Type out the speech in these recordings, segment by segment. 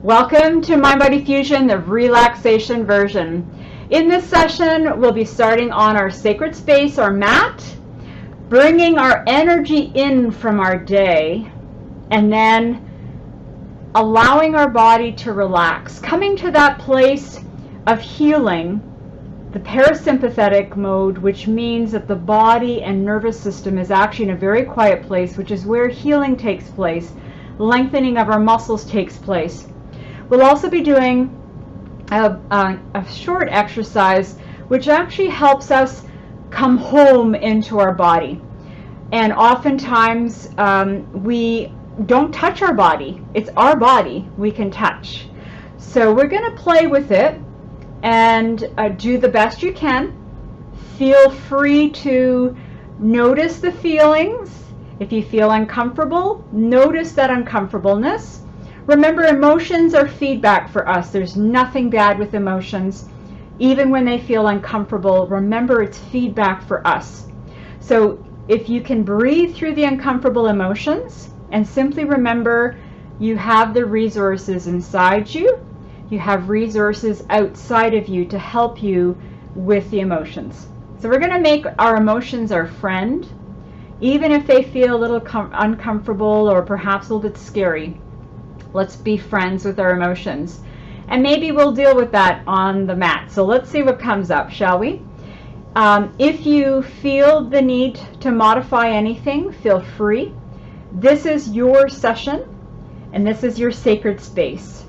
Welcome to Mind Body Fusion, the relaxation version. In this session, we'll be starting on our sacred space, our mat, bringing our energy in from our day, and then allowing our body to relax, coming to that place of healing, the parasympathetic mode, which means that the body and nervous system is actually in a very quiet place, which is where healing takes place, lengthening of our muscles takes place. We'll also be doing a short exercise which actually helps us come home into our body. And oftentimes we don't touch our body. It's our body we can touch. So we're going to play with it and do the best you can. Feel free to notice the feelings. If you feel uncomfortable, notice that uncomfortableness. Remember, emotions are feedback for us. There's nothing bad with emotions. Even when they feel uncomfortable, remember it's feedback for us. So if you can breathe through the uncomfortable emotions and simply remember you have the resources inside you, you have resources outside of you to help you with the emotions. So we're going to make our emotions our friend, even if they feel a little uncomfortable or perhaps a little bit scary. Let's be friends with our emotions. And maybe we'll deal with that on the mat. So let's see what comes up, shall we? If you feel the need to modify anything, feel free. This is your session, and this is your sacred space.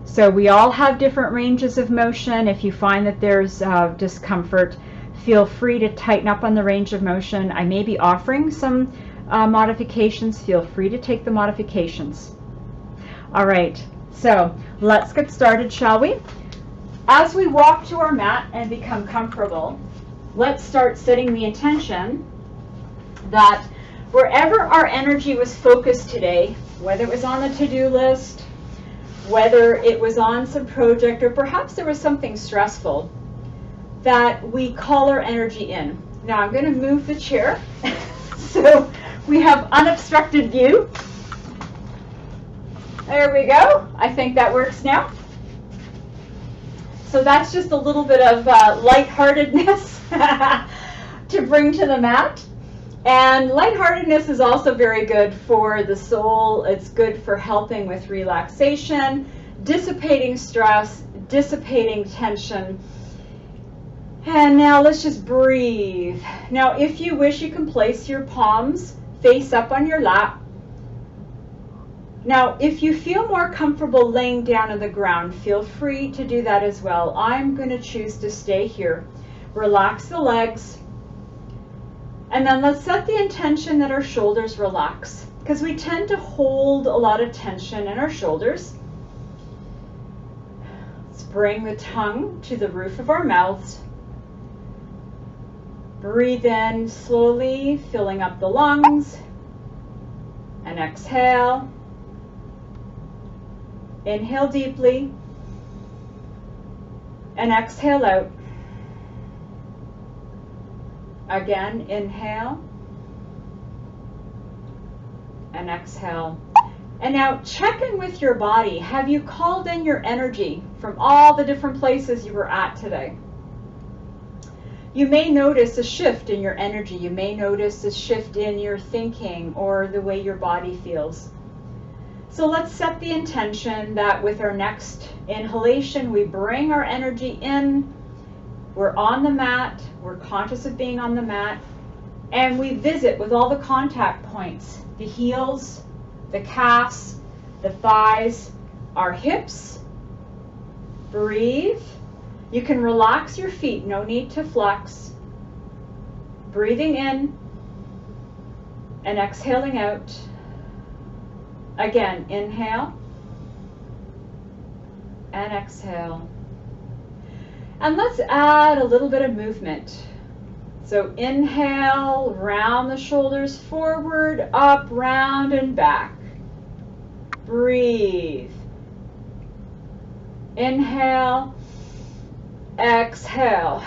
So we all have different ranges of motion. If you find that there's discomfort, feel free to tighten up on the range of motion. I may be offering some modifications. Feel free to take the modifications. All right, so let's get started, shall we? As we walk to our mat and become comfortable, let's start setting the intention that wherever our energy was focused today, whether it was on the to-do list, whether it was on some project, or perhaps there was something stressful, that we call our energy in. Now I'm going to move the chair so we have unobstructed view. There we go. I think that works now. So that's just a little bit of lightheartedness to bring to the mat. And lightheartedness is also very good for the soul. It's good for helping with relaxation, dissipating stress, dissipating tension. And now let's just breathe. Now, if you wish, you can place your palms face up on your lap. Now, if you feel more comfortable laying down on the ground, feel free to do that as well. I'm going to choose to stay here. Relax the legs. And then let's set the intention that our shoulders relax, because we tend to hold a lot of tension in our shoulders. Let's bring the tongue to the roof of our mouths. Breathe in slowly, filling up the lungs. And exhale. Inhale deeply. And exhale out. Again, inhale and exhale. And now check in with your body. Have you called in your energy from all the different places you were at today? You may notice a shift in your energy. You may notice a shift in your thinking or the way your body feels. So let's set the intention that with our next inhalation, we bring our energy in. We're on the mat, we're conscious of being on the mat, and we visit with all the contact points, the heels, the calves, the thighs, our hips. Breathe. You can relax your feet, no need to flex. Breathing in and exhaling out. Again, inhale and exhale. And let's add a little bit of movement. So inhale, round the shoulders forward, up, round, and back. Breathe. Inhale, exhale.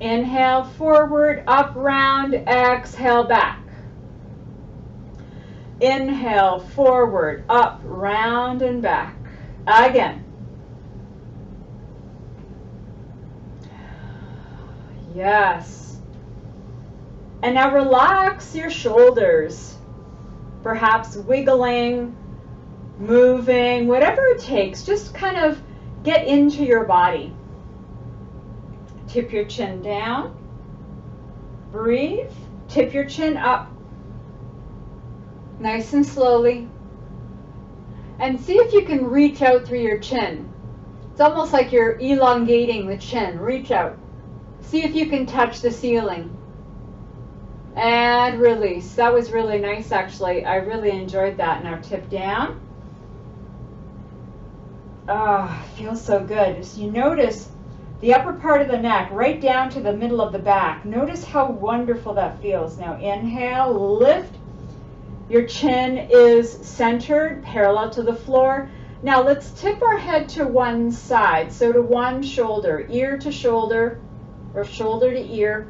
Inhale, forward, up, round, exhale, back. Inhale, forward, up, round, and back. Again. Yes. And now relax your shoulders. Perhaps wiggling, moving, whatever it takes. Just kind of get into your body. Tip your chin down. Breathe. Tip your chin up. Nice and slowly. And see if you can reach out through your chin. It's almost like you're elongating the chin. Reach out. See if you can touch the ceiling. And release. That was really nice, actually. I really enjoyed that. Now tip down. Ah, feels so good. So you notice the upper part of the neck, right down to the middle of the back. Notice how wonderful that feels. Now inhale, lift. Your chin is centered, parallel to the floor. Now let's tip our head to one side, so to one shoulder, ear to shoulder, or shoulder to ear.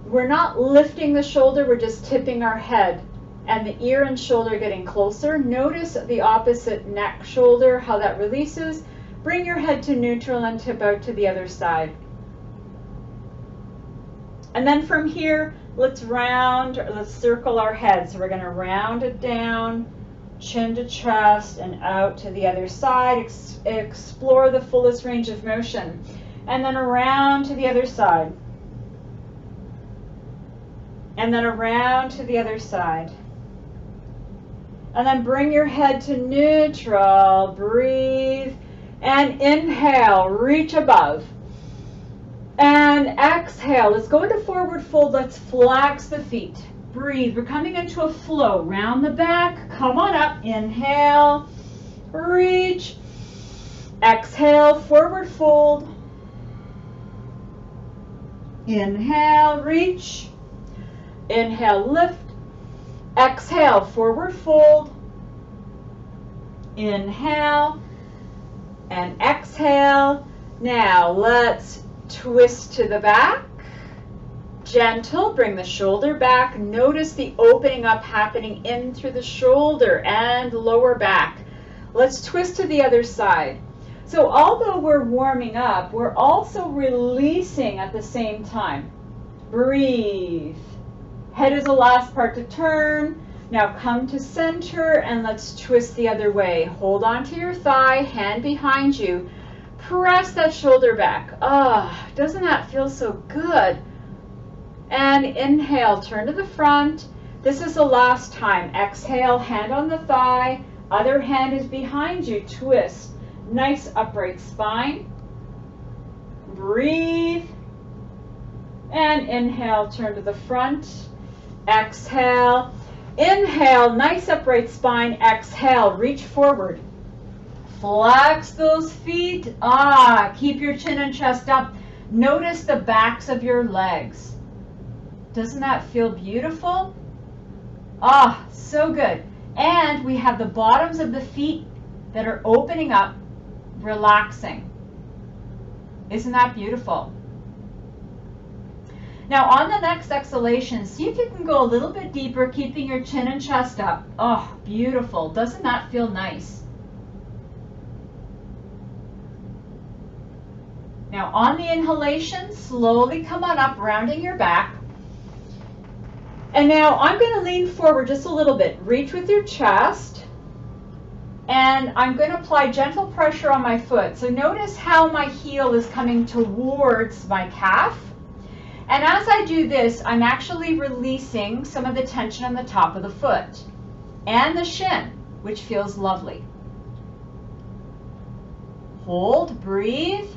We're not lifting the shoulder, we're just tipping our head, and the ear and shoulder getting closer. Notice the opposite neck, shoulder, how that releases. Bring your head to neutral and tip out to the other side. And then from here, let's circle our head. So we're going to round it down, chin to chest, and out to the other side. Explore the fullest range of motion. And then around to the other side. And then around to the other side. And then bring your head to neutral. Breathe. And inhale, reach above. And exhale, let's go into forward fold. Let's flex the feet. Breathe, we're coming into a flow. Round the back, come on up. Inhale, reach. Exhale, forward fold. Inhale, reach. Inhale, lift. Exhale, forward fold. Inhale. And exhale. Now let's twist to the back. Gentle, bring the shoulder back. Notice the opening up happening in through the shoulder and lower back. Let's twist to the other side. So although we're warming up, we're also releasing at the same time. Breathe. Head is the last part to turn. Now come to center and let's twist the other way. Hold on to your thigh, hand behind you. Press that shoulder back. Ah, doesn't that feel so good? And inhale, turn to the front. This is the last time. Exhale, hand on the thigh. Other hand is behind you. Twist. Nice upright spine. Breathe. And inhale, turn to the front. Exhale. Inhale, nice upright spine. Exhale, reach forward. Flex those feet. Keep your chin and chest up. Notice the backs of your legs. Doesn't that feel beautiful? So good. And we have the bottoms of the feet that are opening up, relaxing. Isn't that beautiful? Now on the next exhalation, see if you can go a little bit deeper, keeping your chin and chest up. Oh, beautiful. Doesn't that feel nice? Now on the inhalation, slowly come on up, rounding your back. And now I'm going to lean forward just a little bit. Reach with your chest. And I'm going to apply gentle pressure on my foot. So notice how my heel is coming towards my calf. And as I do this, I'm actually releasing some of the tension on the top of the foot and the shin, which feels lovely. Hold, breathe.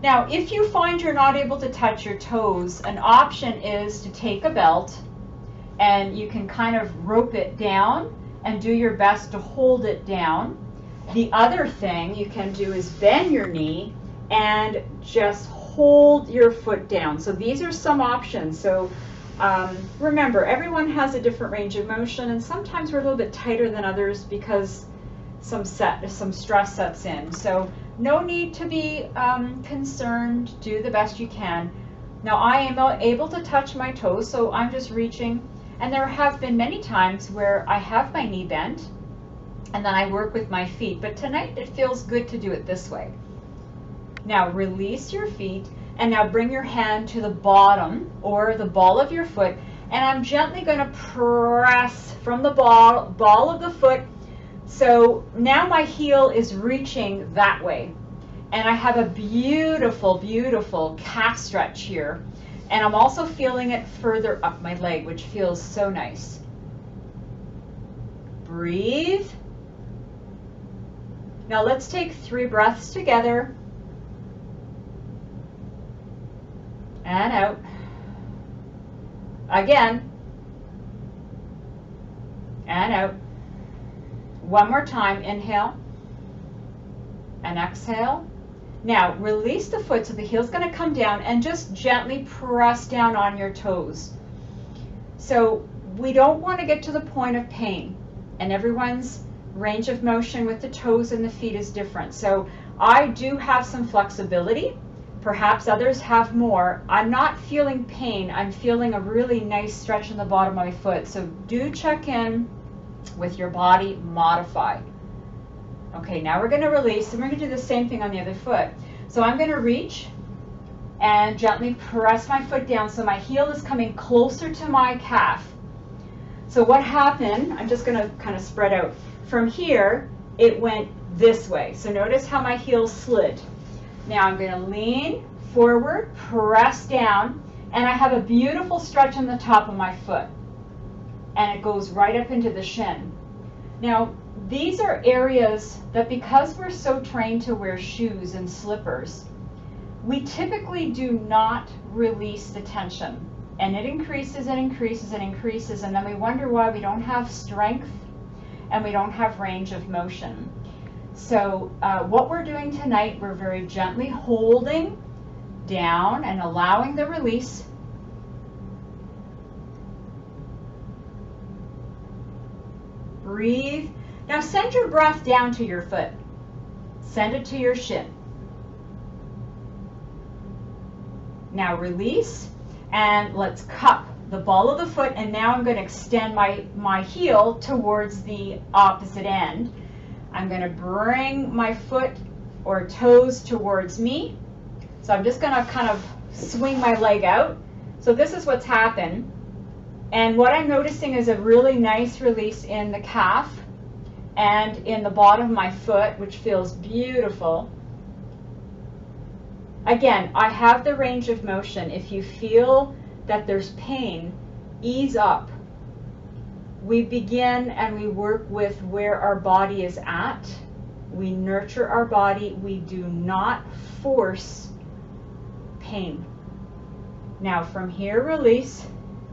Now, if you find you're not able to touch your toes, an option is to take a belt and you can kind of rope it down and do your best to hold it down. The other thing you can do is bend your knee and just hold your foot down. So these are some options. So remember, everyone has a different range of motion, and sometimes we're a little bit tighter than others because some stress sets in. So no need to be concerned. Do the best you can. Now I am able to touch my toes, so I'm just reaching. And there have been many times where I have my knee bent and then I work with my feet, but tonight it feels good to do it this way. Now release your feet, and now bring your hand to the bottom or the ball of your foot, and I'm gently going to press from the ball of the foot. So now my heel is reaching that way, and I have a beautiful, beautiful calf stretch here, and I'm also feeling it further up my leg, which feels so nice. Breathe. Now let's take 3 breaths together. And out. Again. And out. One more time. Inhale. And exhale. Now release the foot, so the heel's going to come down, and just gently press down on your toes. So we don't want to get to the point of pain, and everyone's range of motion with the toes and the feet is different. So I do have some flexibility. Perhaps others have more. I'm not feeling pain. I'm feeling a really nice stretch in the bottom of my foot. So do check in with your body, modify. Okay, now we're going to release, and we're going to do the same thing on the other foot. So I'm going to reach and gently press my foot down so my heel is coming closer to my calf. So what happened, I'm just going to kind of spread out. From here, it went this way. So notice how my heel slid. Now I'm going to lean forward, press down, and I have a beautiful stretch on the top of my foot. And it goes right up into the shin. Now, these are areas that, because we're so trained to wear shoes and slippers, we typically do not release the tension. And it increases and increases and increases, and then we wonder why we don't have strength and we don't have range of motion. So what we're doing tonight, we're very gently holding down and allowing the release. Breathe. Now send your breath down to your foot. Send it to your shin. Now release, and let's cup the ball of the foot, and now I'm going to extend my heel towards the opposite end. I'm going to bring my foot or toes towards me. So I'm just going to kind of swing my leg out. So this is what's happened. And what I'm noticing is a really nice release in the calf and in the bottom of my foot, which feels beautiful. Again, I have the range of motion. If you feel that there's pain, ease up. We begin and we work with where our body is at. We nurture our body. We do not force pain. Now from here, release,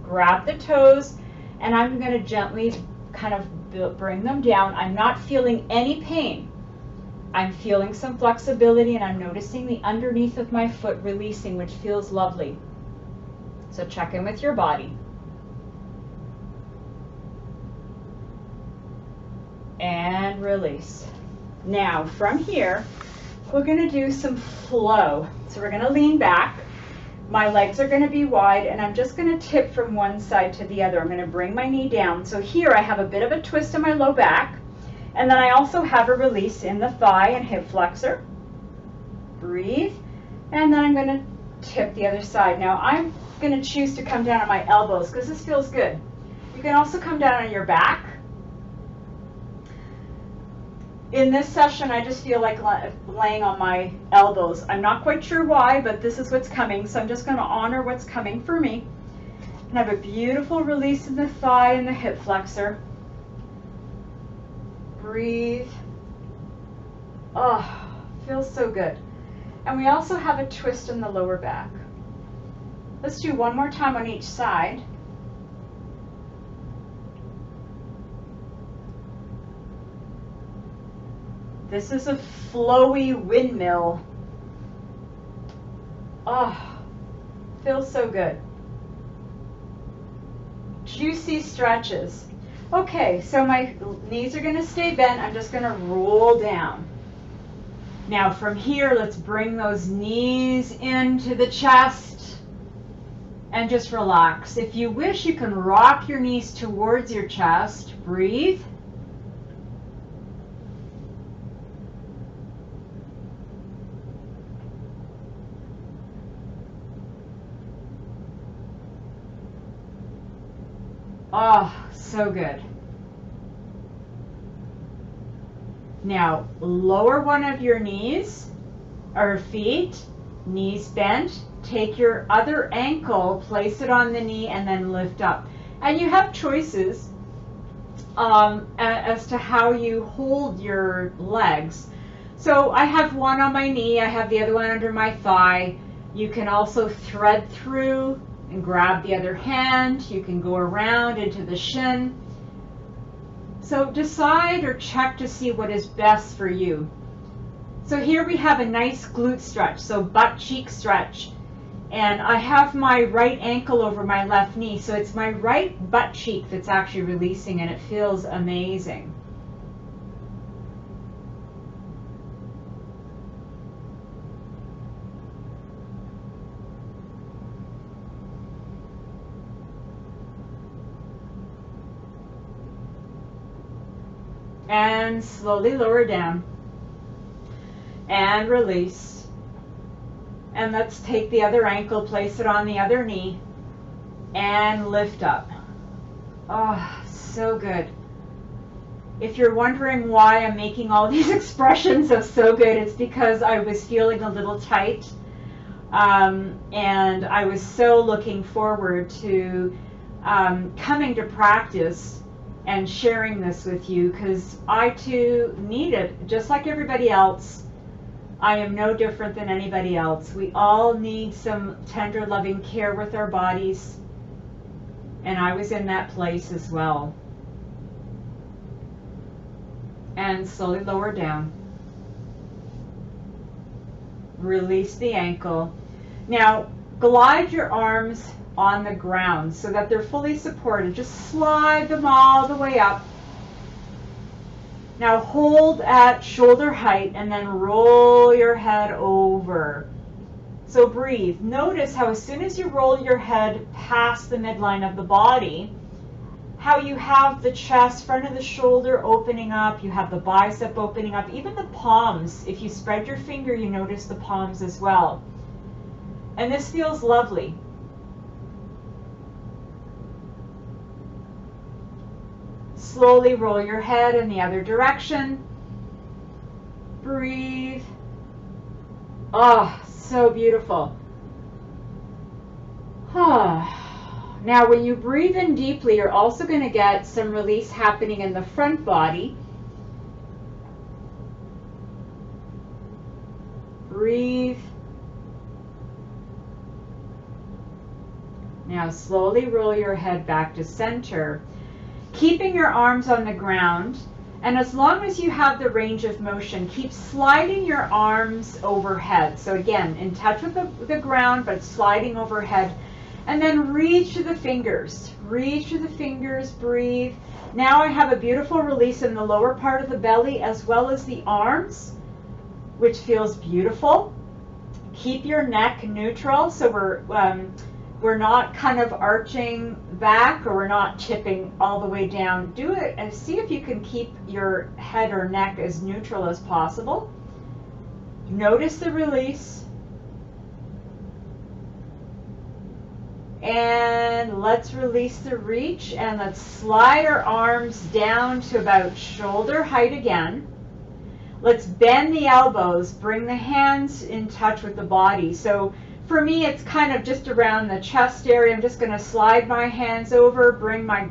grab the toes, and I'm going to gently kind of bring them down. I'm not feeling any pain. I'm feeling some flexibility, and I'm noticing the underneath of my foot releasing, which feels lovely. So check in with your body. And release. Now from here, we're going to do some flow. So we're going to lean back. My legs are going to be wide, and I'm just going to tip from one side to the other. I'm going to bring my knee down. So here I have a bit of a twist in my low back, and then I also have a release in the thigh and hip flexor. Breathe, and then I'm going to tip the other side. Now I'm going to choose to come down on my elbows because this feels good. You can also come down on your back. In this session, I just feel like laying on my elbows. I'm not quite sure why, but this is what's coming. So I'm just going to honor what's coming for me. And have a beautiful release in the thigh and the hip flexor. Breathe. Oh, feels so good. And we also have a twist in the lower back. Let's do one more time on each side. This is a flowy windmill. Oh, feels so good. Juicy stretches. Okay, so my knees are going to stay bent. I'm just going to roll down. Now from here, let's bring those knees into the chest. Breathe. And then I'm going to and just relax. If you wish, you can rock your knees towards your chest. Breathe. Oh, so good. Now, lower one of your knees or feet, knees bent. Take your other ankle, place it on the knee, and then lift up. And you have choices as to how you hold your legs. So I have one on my knee, I have the other one under my thigh. You can also thread through and grab the other hand. You can go around into the shin. So decide or check to see what is best for you. So here we have a nice glute stretch, so butt cheek stretch. And I have my right ankle over my left knee, so it's my right butt cheek that's actually releasing, and it feels amazing. And slowly lower down and release. And let's take the other ankle, place it on the other knee, and lift up. Oh, so good. If you're wondering why I'm making all these expressions of so good, it's because I was feeling a little tight, and I was so looking forward to coming to practice and sharing this with you, because I too need it, just like everybody else. I am no different than anybody else. We all need some tender, loving care with our bodies, and I was in that place as well. And slowly lower down. Release the ankle. Now, glide your arms on the ground so that they're fully supported. Just slide them all the way up. Now hold at shoulder height and then roll your head over. So breathe. Notice how as soon as you roll your head past the midline of the body, how you have the chest, front of the shoulder opening up, you have the bicep opening up, even the palms. If you spread your finger, you notice the palms as well. And this feels lovely. Slowly roll your head in the other direction. Breathe. Oh, so beautiful. Now, when you breathe in deeply, you're also going to get some release happening in the front body. Breathe. Now, slowly roll your head back to center, keeping your arms on the ground. And as long as you have the range of motion, keep sliding your arms overhead. So again, in touch with the ground, but sliding overhead. And then reach to the fingers. Reach to the fingers, breathe. Now I have a beautiful release in the lower part of the belly as well as the arms, which feels beautiful. Keep your neck neutral, so we're not kind of arching back, or we're not tipping all the way down. Do it and see if you can keep your head or neck as neutral as possible. Notice the release. And let's release the reach, and let's slide our arms down to about shoulder height again. Let's bend the elbows, bring the hands in touch with the body. So for me, it's kind of just around the chest area. I'm just going to slide my hands over, bring my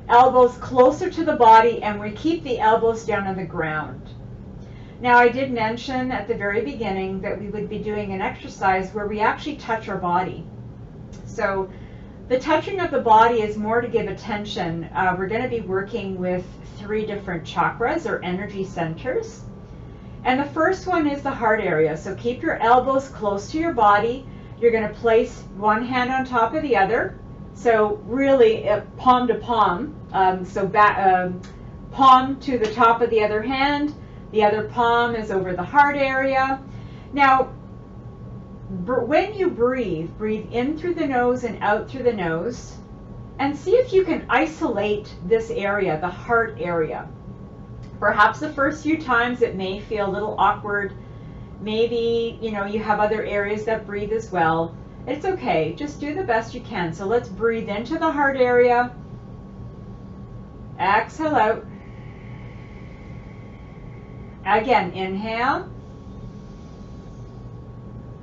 elbows closer to the body, and we keep the elbows down on the ground. Now, I did mention at the very beginning that we would be doing an exercise where we actually touch our body. So the touching of the body is more to give attention. We're going to be working with 3 different chakras or energy centers. And the first one is the heart area. So keep your elbows close to your body. You're going to place one hand on top of the other. So really palm to palm. Palm to the top of the other hand. The other palm is over the heart area. Now, when you breathe, breathe in through the nose and out through the nose, and see if you can isolate this area, the heart area. Perhaps the first few times it may feel a little awkward. Maybe, you have other areas that breathe as well. It's okay, just do the best you can. So let's breathe into the heart area. Exhale out. Again, inhale.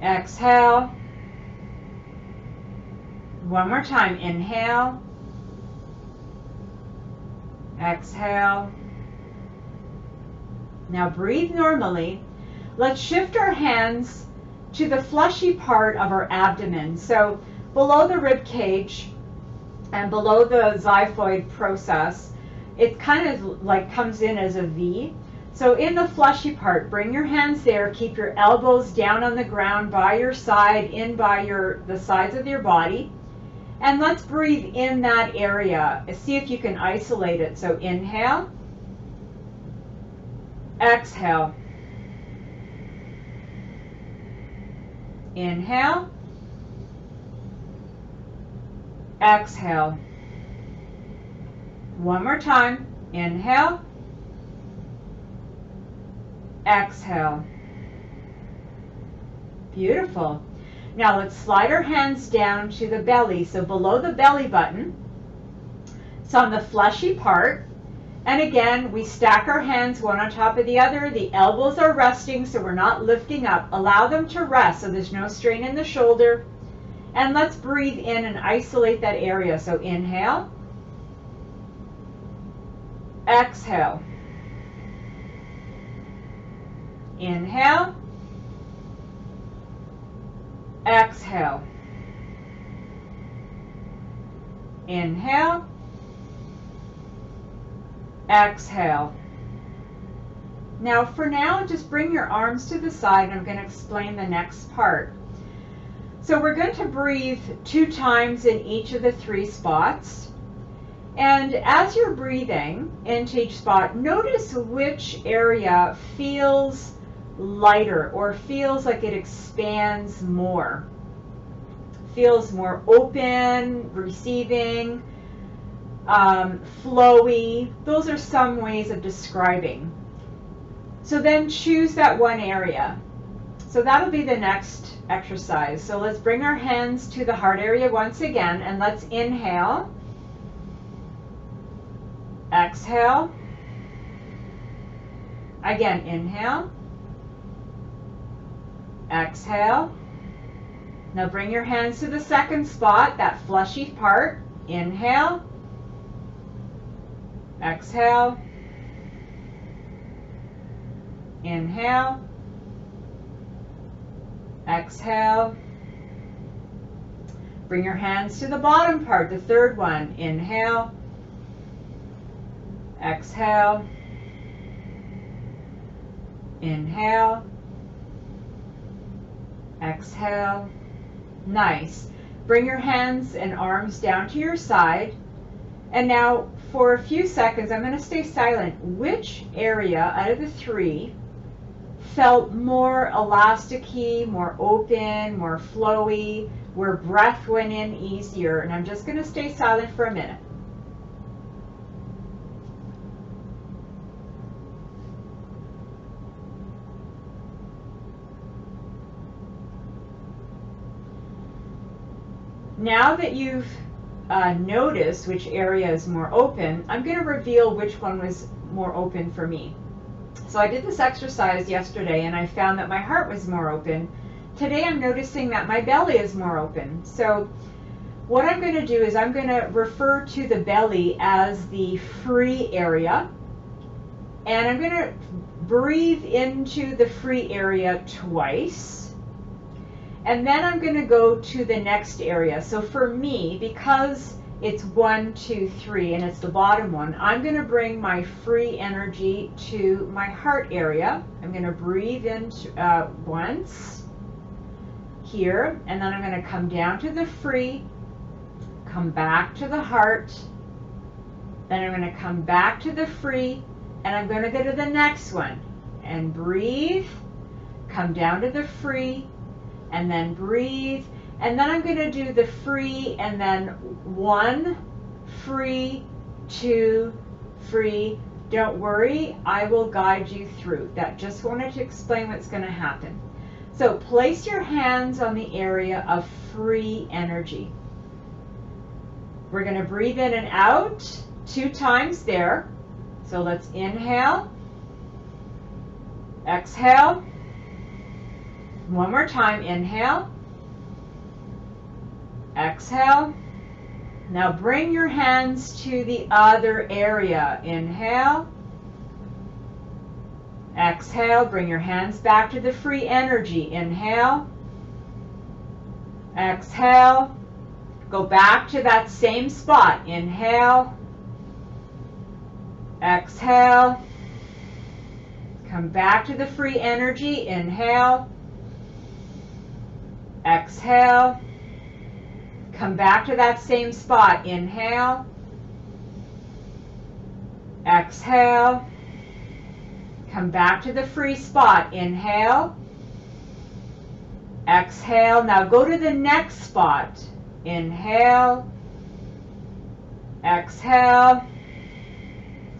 Exhale. One more time, inhale. Exhale. Now breathe normally. Let's shift our hands to the fleshy part of our abdomen. So below the rib cage and below the xiphoid process, it kind of like comes in as a V. So in the fleshy part, bring your hands there, keep your elbows down on the ground by your side, in by the sides of your body. And let's breathe in that area. See if you can isolate it. So inhale. Exhale. Inhale. Exhale. One more time. Inhale. Exhale. Beautiful. Now let's slide our hands down to the belly. So below the belly button, it's on the fleshy part. And again, we stack our hands one on top of the other. The elbows are resting, so we're not lifting up. Allow them to rest so there's no strain in the shoulder. And let's breathe in and isolate that area. So inhale. Exhale. Inhale. Exhale. Inhale. Exhale. Now for now, just bring your arms to the side. I'm going to explain the next part. So we're going to breathe 2 times in each of the 3 spots. And as you're breathing into each spot, notice which area feels lighter or feels like it expands more. Feels more open, receiving, flowy. Those are some ways of describing. So then choose that one area. So that'll be the next exercise. So let's bring our hands to the heart area once again, and let's inhale. Exhale. Again, inhale. Exhale. Now bring your hands to the second spot, that fleshy part. Inhale. Exhale. Inhale. Exhale. Bring your hands to the bottom part, the third one. Inhale. Exhale. Inhale. Exhale. Nice. Bring your hands and arms down to your side. And now for a few seconds, I'm going to stay silent. Which area out of the 3 felt more elasticy, more open, more flowy, where breath went in easier? And I'm just going to stay silent for a minute. Now that you've noticed which area is more open, I'm going to reveal which one was more open for me. So I did this exercise yesterday and I found that my heart was more open. Today I'm noticing that my belly is more open. So what I'm going to do is I'm going to refer to the belly as the free area. And I'm going to breathe into the free area twice. And then I'm going to go to the next area. So for me, because it's 1, 2, 3, and it's the bottom one, I'm going to bring my free energy to my heart area. I'm going to breathe in once here, and then I'm going to come down to the free, come back to the heart, then I'm going to come back to the free, and I'm going to go to the next one and breathe, come down to the free, and then breathe. And then I'm going to do the free, and then 1, free, 2, free. Don't worry, I will guide you through that. Just wanted to explain what's going to happen. So place your hands on the area of free energy. We're going to breathe in and out 2 times there. So let's inhale, exhale. One more time, inhale, exhale. Now bring your hands to the other area. Inhale, exhale. Bring your hands back to the free energy. Inhale, exhale. Go back to that same spot. Inhale, exhale. Come back to the free energy. Inhale, exhale. Come back to that same spot. Inhale, exhale. Come back to the free spot. Inhale, exhale. Now go to the next spot. Inhale, exhale.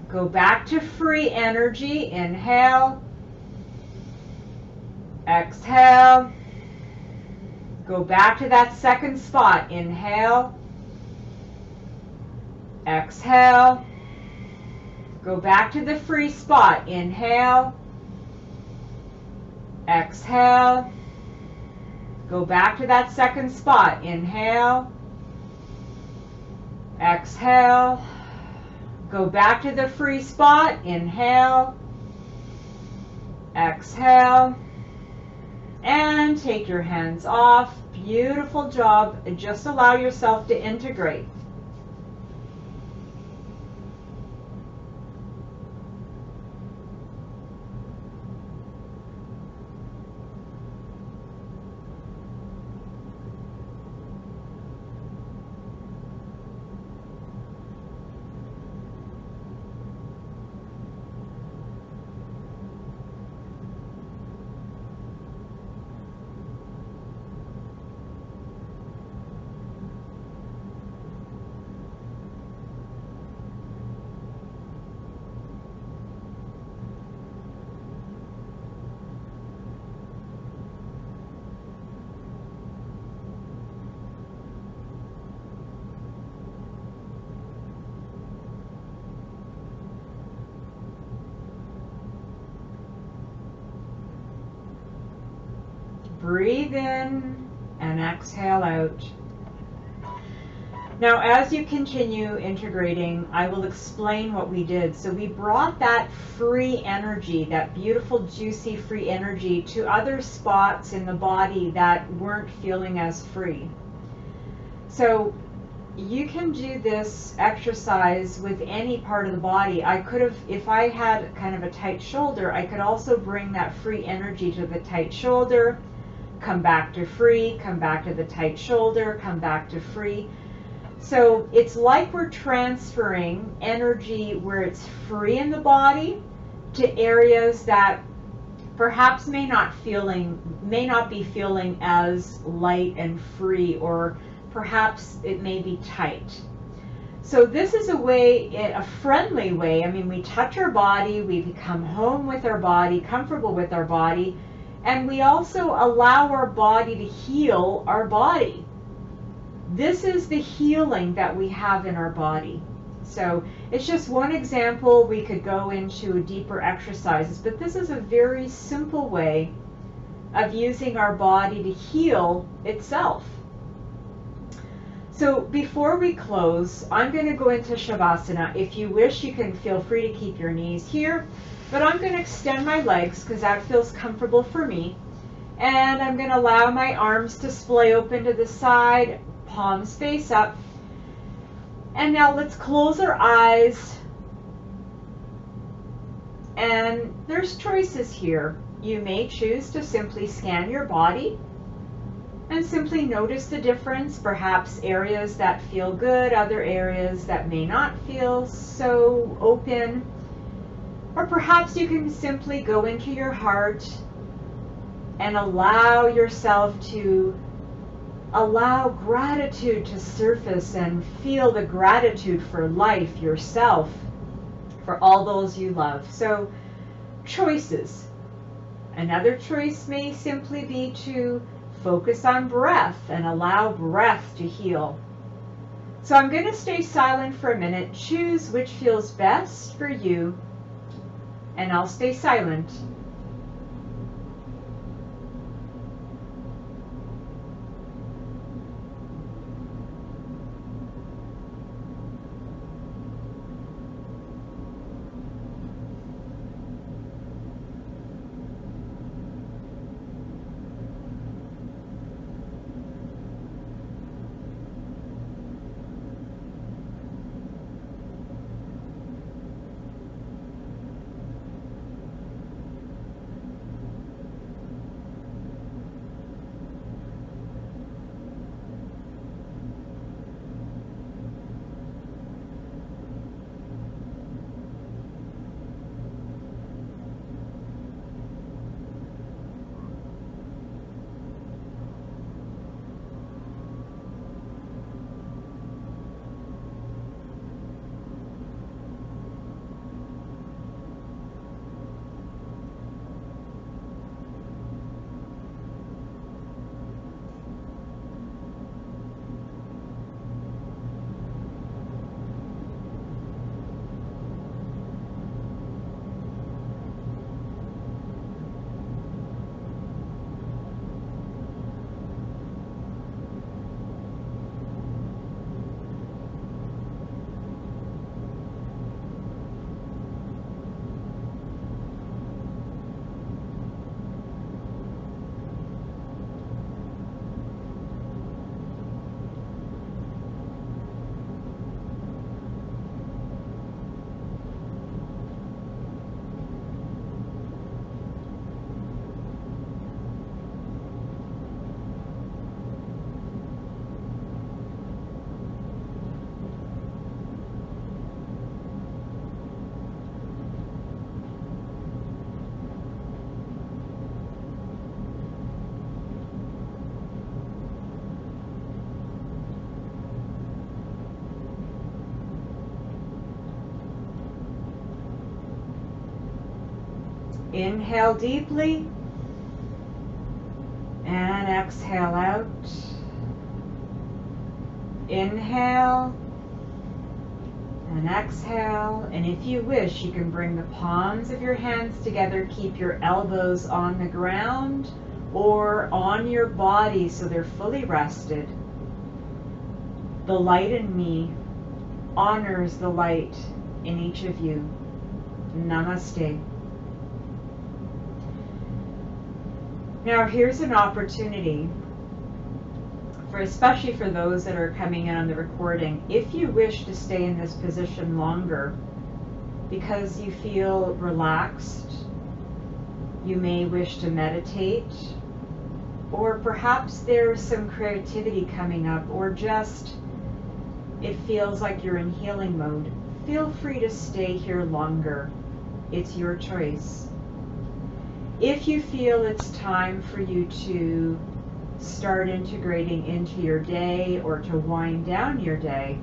Go back to free energy. Inhale, exhale. Go back to that second spot. Inhale, exhale. Go back to the free spot. Inhale, exhale. Go back to that second spot. Inhale, exhale. Go back to the free spot. Inhale, exhale. And take your hands off. Beautiful job. Just allow yourself to integrate. Breathe in and exhale out. Now, as you continue integrating, I will explain what we did. So we brought that free energy, that beautiful, juicy, free energy to other spots in the body that weren't feeling as free. So you can do this exercise with any part of the body. I could have, if I had kind of a tight shoulder, I could also bring that free energy to the tight shoulder, come back to free, come back to the tight shoulder, come back to free. So it's like we're transferring energy where it's free in the body to areas that perhaps may not be feeling as light and free, or perhaps it may be tight. So this is a way, a friendly way. I mean, we touch our body, we become home with our body, comfortable with our body, and we also allow our body to heal our body. This is the healing that we have in our body. So it's just one example. We could go into deeper exercises, but this is a very simple way of using our body to heal itself. So before we close, I'm going to go into Shavasana. If you wish, you can feel free to keep your knees here, but I'm going to extend my legs because that feels comfortable for me. And I'm going to allow my arms to splay open to the side, palms face up. And now let's close our eyes. And there's choices here. You may choose to simply scan your body and simply notice the difference, perhaps areas that feel good, other areas that may not feel so open. Or perhaps you can simply go into your heart and allow yourself to allow gratitude to surface and feel the gratitude for life, yourself, for all those you love. So choices. Another choice may simply be to focus on breath and allow breath to heal. So I'm going to stay silent for a minute. Choose which feels best for you, and I'll stay silent. Inhale deeply and exhale out. Inhale and exhale. And if you wish, you can bring the palms of your hands together. Keep your elbows on the ground or on your body so they're fully rested. The light in me honors the light in each of you. Namaste. Now here's an opportunity for, especially for those that are coming in on the recording, if you wish to stay in this position longer because you feel relaxed, you may wish to meditate, or perhaps there's some creativity coming up, or just it feels like you're in healing mode. Feel free to stay here longer. It's your choice. If you feel it's time for you to start integrating into your day or to wind down your day,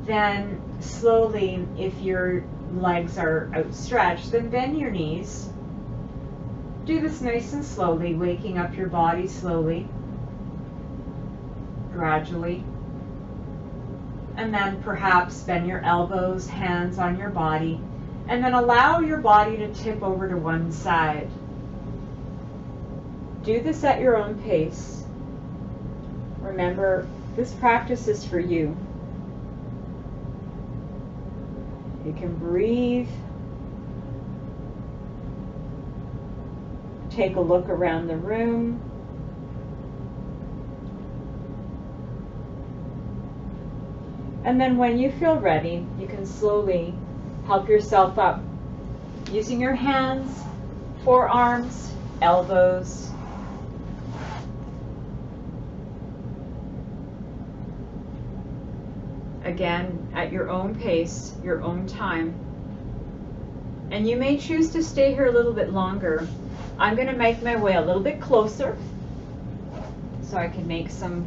then slowly, if your legs are outstretched, then bend your knees. Do this nice and slowly, waking up your body slowly, gradually. And then perhaps bend your elbows, hands on your body, and then allow your body to tip over to one side. Do this at your own pace. Remember, this practice is for you. You can breathe. Take a look around the room. And then when you feel ready, you can slowly help yourself up using your hands, forearms, elbows. Again, at your own pace, your own time. And you may choose to stay here a little bit longer. I'm going to make my way a little bit closer so I can make some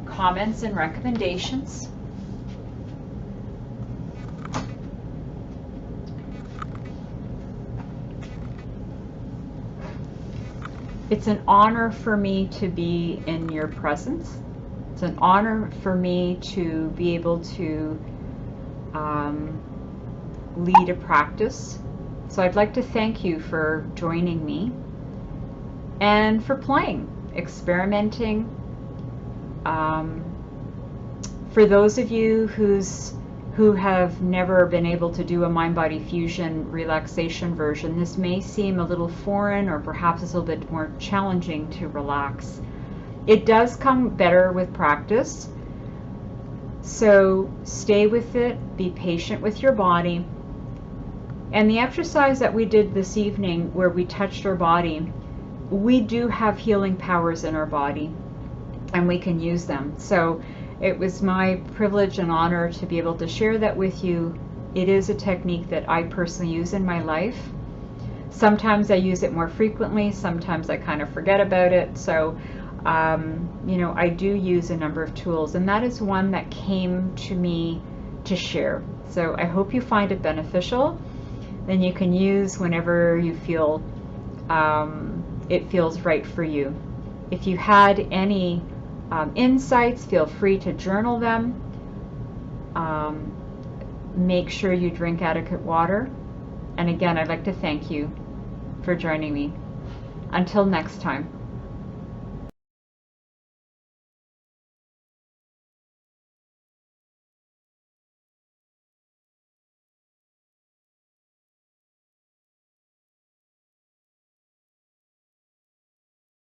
comments and recommendations. It's an honor for me to be in your presence. It's an honor for me to be able to lead a practice. So I'd like to thank you for joining me and for playing, experimenting. For those of you who have never been able to do a mind-body fusion relaxation version, this may seem a little foreign or perhaps a little bit more challenging to relax. It does come better with practice, so stay with it, be patient with your body. And the exercise that we did this evening where we touched our body, we do have healing powers in our body and we can use them. So it was my privilege and honor to be able to share that with you. It is a technique that I personally use in my life. Sometimes I use it more frequently, sometimes I kind of forget about it. So, you know, I do use a number of tools, and that is one that came to me to share. So I hope you find it beneficial. Then you can use whenever you feel it feels right for you. If you had any insights, feel free to journal them. Make sure you drink adequate water. And again, I'd like to thank you for joining me. Until next time.